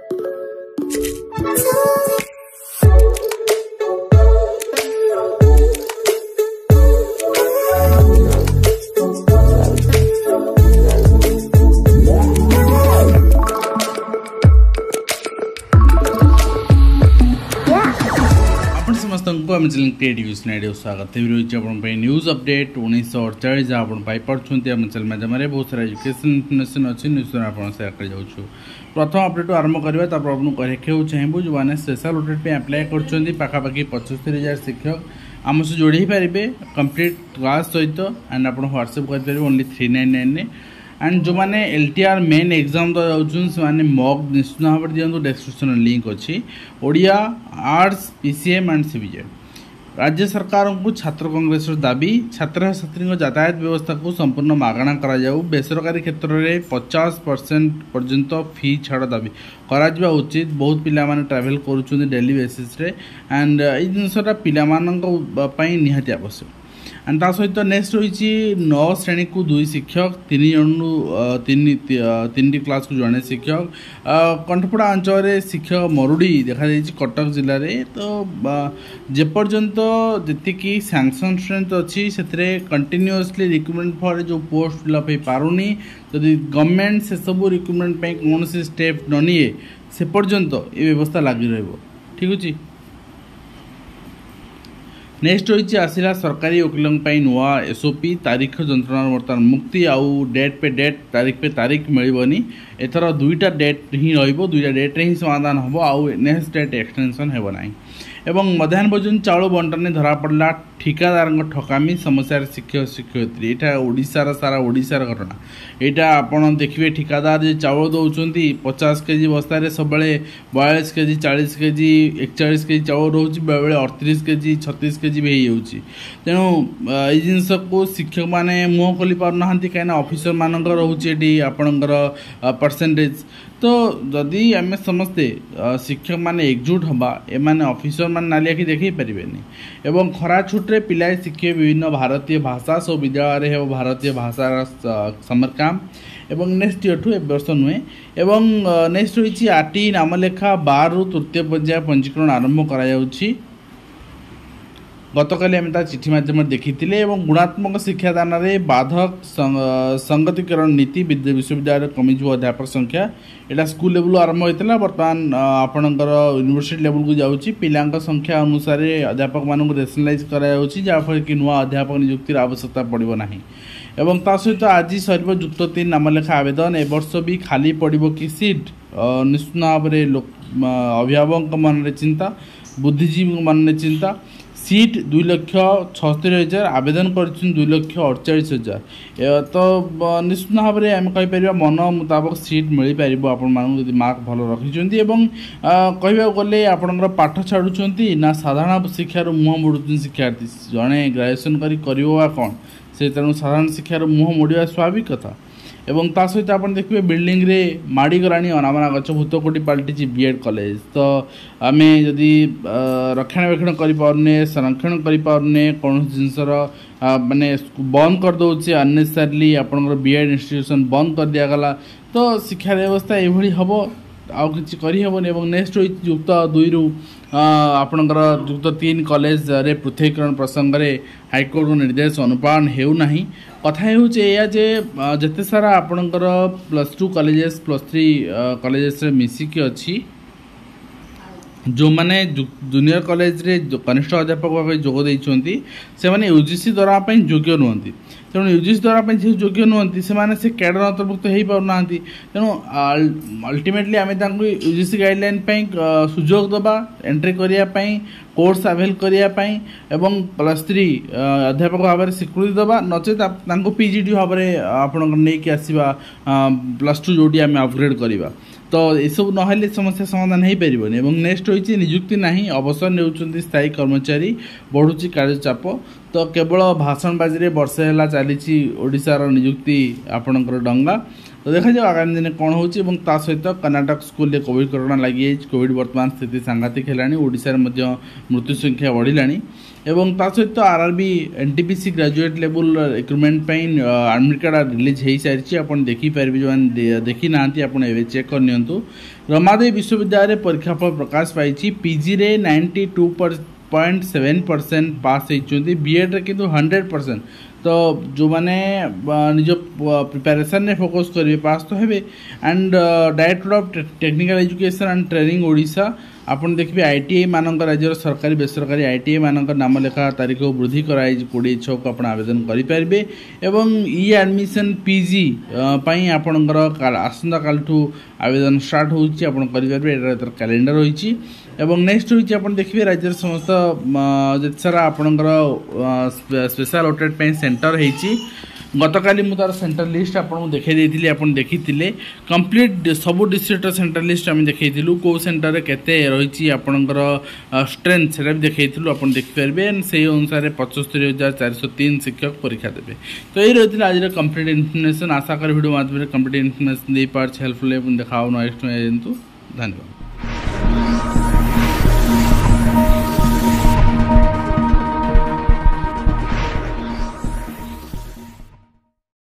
आम channel creative स्नाइडियो स्वागत है न्यूज अपडेट 1948 जहाँ आप पाइपे आम चैनल माध्यम बहुत सारा एजुकेशन इनफर्मेशन अच्छी न्यूज आप सेयार कर जाऊँ। प्रथम अपडेट आरंभ करवा आपको कहूँ चाहूँ जो मैंने स्पेशल अपडेट पे अप्लाई कर पाखापाखि 75,000 शिक्षक आम से जोड़ी पारे कंप्लीट क्लास सहित एंड आप व्हाट्सएप करेंगे ओनली 399 एंड जो मैंने LTR मेन एग्जाम जाऊँ से मॉक निश्चित भाव में दिखाँ डिस्क्रिप्शन लिंक अच्छी Odia arts PCM and CBZ। राज्य सरकार को छात्र कांग्रेस दाबी छात्र छात्री यातायात व्यवस्था को संपूर्ण मागणा करा बेसरकारी क्षेत्र में 50% पर्यंत फी छाड़ दाबी करा उचित। बहुत पिला माने ट्रैवल करुछन डेली बेसिस रे एंड ये जिनसटा पिला मानन निहाती आवश्यक। एंड ता सहित नेक्स्ट रही 9 श्रेणी को 2 शिक्षक 3 जन 3 क्लास को जड़े शिक्षक कंठपड़ा अंचल में शिक्षक मरुड़ी देखा कटक जिले में। तो जेपर्यंत जी सैंक्शन स्ट्रेंथ अच्छी से कंटिन्यूअसली रिक्रुटमेंट फॉर जो पोस्ट फिलअप हो पारुनी जदि गवर्नमेंट से सब रिक्रुटमेंट कौन स्टेप न निए से पर्यंत ये व्यवस्था लगी रही। ठीक अच्छे। नेक्स्ट रही आसला सरकारी वकिलों नुआ SOP तारीख जंत्रणा बर्तमान मुक्ति आउ डेट पे डेट तारीख पे तारीख मिलनी एथर 2टा डेट ही रहा डेट ही समाधान हम आउ नेक्स्ट डेट एक्सटेंशन हो ना। एवं मध्याह्न भोजन चाउल बंटन धरा पड़ा ठिकादार ठकामी समस्या शिक्षक शिक्षयित्री यहाँ ओडिशार सारा ओडिशार घटना यहाँ आपड़ देखिए ठिकादार जो चाउल दौरान 50 केजी बस्तार सब 42 केजी 40 केजी 41 केजी चाउल रोचे बेले 38 केजी 36 केजी भी हो तेणु ये जिनस को शिक्षक मैंने मुँह खोली पारना कहीं ऑफिसर मान रोचे आपणकर परसेंटेज। तो जदि आम समस्ते शिक्षक माने एकजुट हवा एमाने ऑफिसर मान नाली आखि देखी पारे एवं खरा छुट्रे पिलाए शिखे विभिन्न भारतीय भाषा सब विद्यालय हो भारतीय भाषार समर कैंप एवं नेक्स्ट ईयर ठू वर्ष नुहे। एवं नेक्स्ट रही RTI नामलेखा 12 रु तृतीय पर्याय पंजीकरण आरंभ करा गतकाली आम चिठी मध्यम देखी गुणात्मक शिक्षादान में बाधक संगतिकरण नीति विश्वविद्यालय कमिज अध्यापक संख्या यहाँ स्कूल लेवल आरंभ होता बर्तमान आपणकर यूनिवर्सिटी लेवल को जाऊँगी पिला संख्या अनुसार अध्यापक मानक रेशनलाइज कराफल कि नुआ अध्यापक नियुक्तिर आवश्यकता पड़ो ना। एवं ता सहित आज सर युक्त 3 नामलेखा आवेदन ए वर्ष भी खाली पड़ो कि सीट निश्चित भाव में अभिभावक मन में चिंता बुद्धिजीवी मन में चिंता सीट 2,76,000 आवेदन कर 2,48,000 तो निश्चित भाव में आम कहीपर मन मुताबक सीट मिल पार आपण मार्क भल रखी कहवा गले आपंकर पाठ छाड़ुंट ना साधारण शिक्षार मुँह मोड़ुं शिक्षार्थी जड़े ग्रेजुएसन कर कौन से तेणु साधारण शिक्षार मुँह मोड़ा स्वाभाविक कथा। एवं ता सहित आप देखिए बिल्डिंग रे माड़ी गलानी अनामना गच भूतकोटी पलटि BEड कॉलेज। तो आम जदि रक्षणाबेक्षण करें संरक्षण करें कौन जिनसर माने बंद कर दौचे अननेसेसरली आपंकर BEड इंस्टीट्यूशन बंद कर दिगला तो शिक्षा व्यवस्था ये हम आउ कि करहबनी। नेक्स्ट रही युक्त 2 रु आपणकर युक्त 3 कॉलेज रे पृथकीकरण प्रसंग में हाइकोर्ट निर्देश अनुपालन होना कथा जे जिते सारा आपणकर +2 कॉलेजेस +3 कॉलेजेस मिसिकी अच्छी जो मैंने जूनियर कॉलेज रे कनिष्ठ अध्यापक भाव जोग देते से मैंने UGC द्वारा योग्य नुहति तेणु UGC द्वारा योग्य नुहति से कैडर अंतर्भुक्त हो पारना तेणु अल्टीमेटली आम UGC गाइडलाइन सुजोग दबा एंट्री करने कोर्स अवेल करने एवं +3 अध्यापक भाव में स्वीकृति दबा नचेत PGD भाव में आपकी आसवा +2 जोटी आम अपग्रेड करवा तो यू ना समस्या समाधान हो पारे। नेक्स्ट रही नियुक्ति ना अवसर ने स्थायी कर्मचारी बढ़ुची कार्यचाप तो केवल भाषणबाजी वर्षे है चली ओडिशार नियुक्ति आपणकर डंगा तो देखा जाओ आगामी दिन कौन होची एवं ता सहित कर्नाटक स्कूल रे कोविड कोरोना लगी कोविड वर्तमान स्थिति सांघातिक है ओडिशा रे मध्य मृत्यु संख्या बढ़िलानी एवं ता सहित RRB NTPC graduate level recruitment पे एडमिट कार्ड रिलीज हो सारी आपन देखि पारबे जो देखि नांती आपन एवे चेक कर नियंतु रमादेवी विश्वविद्यालय परीक्षाफल प्रकाश पाई पीजी रे 92.7% पास होती बीएड रे किंतु 100%। तो जो मैंने निज प्रिपेरेसन ने फोकस करेंगे पास तो हे and director of technical education and training Odisha आपन देखिए आईटीआई मानक राज्यर सरकारी बेसरकारी आईटीआई मानक नाम लेखा तारीख को वृद्धि कराई 26 को आप आवेदन करेंगे एवं ई एडमिशन पीजी पाई आपणकर आसंता काल आवेदन स्टार्ट होची आपन करेंगे एटार कैलेंडर होईची एवं नेक्स्ट होईची आपन देखिए राज्यर समस्त जत सारा आपणकर स्पेशल आउटलेट पे सेंटर होईची गतकाली मु तार सेंटर लिस्ट आपको देखा देखी कंप्लीट सबू डिस्ट्रिक्ट सेंटर लिस्ट आम देखु कौ सेंटर रे केते रही आपणकर स्ट्रेंथ से भी देखु आप देखिपारे से अनुसार 75,403 शिक्षक परीक्षा देते। तो यही रही आज कंप्लीट इनफर्मेशन आशा कर वीडियो माध्यम कंप्लीट इनफर्मेशन दे पार्छ हेल्पफुल देखा नेक्स्ट धन्यवाद।